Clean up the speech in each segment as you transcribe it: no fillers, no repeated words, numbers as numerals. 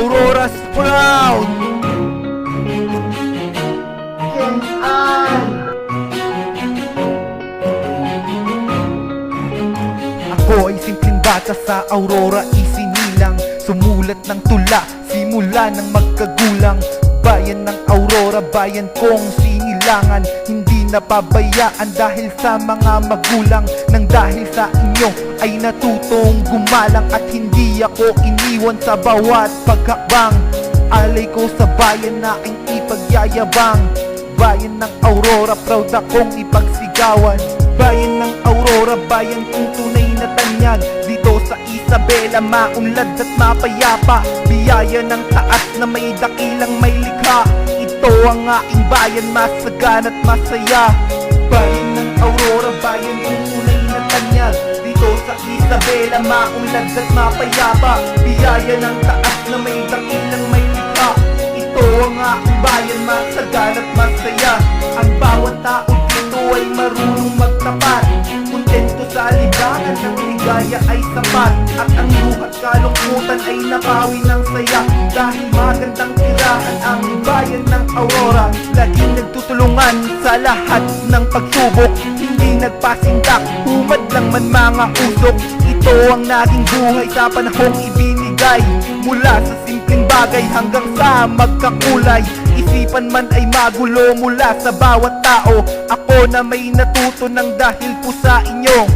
Aurora's proud. Ako ay simpleng bata sa Aurora, isinilang sumulat ng tula, simula ng magkagulang. Bayan ng Aurora, bayan kong sinilangan, hindi napabayaan dahil sa mga magulang. Nang dahil sa inyo ay natutong gumalang, at hindi ako iniwan sa bawat paghakbang. Alay ko sa bayan na aking ipagyayabang. Bayan ng Aurora, proud akong ipagsigawan. Bayan ng Aurora, bayan kong tunay na tanyag. Dito sa Isabela, maunlad at mapayapa. Biyaya ng taas na may dakilang may likha. Ito ang aking bayan, masagan at masaya. Bayan ng Aurora, bayan kong tunay na tanyag. Dito sa Isabela, maunlad at mapayapa. Biyaya ng taas na may dakilang may likha. Ito ang aking bayan, masagan at masaya. Ang bawat tao dito ay marunong magtapat. Kontento sa libangan, ang ligaya ay sapat. At ang luhat kalungkutan ay napawi ng saya. Dahil magandang tirahan ang bayan ng Aurora. Laging nagtutulungan sa lahat ng pagsubok. Hindi nagpasindak, humad lang man mga usok. Ito ang naging buhay sa panahong ibinigay. Mula sa simpleng bagay hanggang sa magkakulay. Isipan man ay magulo mula sa bawat tao. Ako na may natuto ng dahil po sa inyo.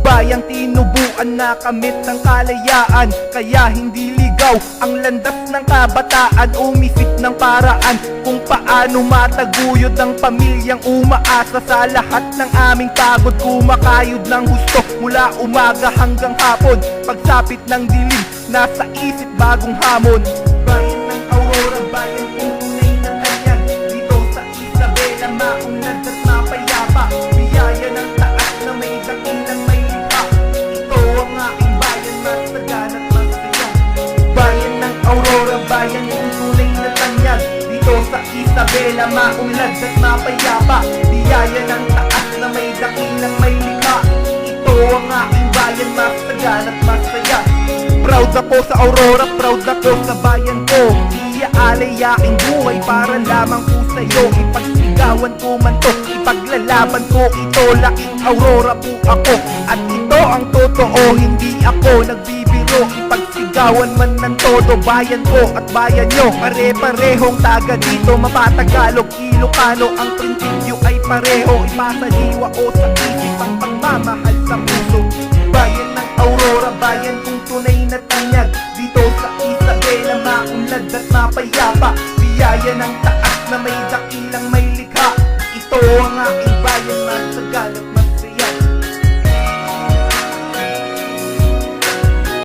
Bayang tinubuan na kamit ng kalayaan. Kaya hindi ligaw ang landas ng kabataan. Umisip ng paraan kung paano mataguyod ang pamilyang umaasa sa lahat ng aming pagod. Kumakayod ng husto mula umaga hanggang hapon. Pagsapit ng dilim, nasa isip bagong hamon. Bayan ng Aurora, bayan kong tunay na tanyag. Dito sa Isabela, maunlad at mapayapa. Biyaya ng taas na may dakilang may likha. Ito ang aking bayan, masagan at masaya. Bayan ng Aurora, bayan kong tunay na tanyag. Dito sa Isabela, maunlad at mapayapa. Biyaya ng taas na may dakilang may likha. Ito ang aking bayan, masagan at masaya. Proud ako sa Aurora, proud ako sa bayan ko. Iaalay aking buhay para lamang po sa'yo. Ipagsigawan ko man to, ipaglalaban ko ito. Laking Aurora po ako, at ito ang totoo. Hindi ako nagbibiro, ipagsigawan man ng todo. Bayan ko at bayan nyo, pare-parehong taga dito. Mapatagalog, Ilocano, ang prinsipyo ay pareho. Ipasa diwa o sa isip ang pagmamahal sa puso. Bayan ng Aurora, bayan kong tunay na tanyag. Dito sa Isabela, maunlad at mapayapa. Biyaya ng taas na may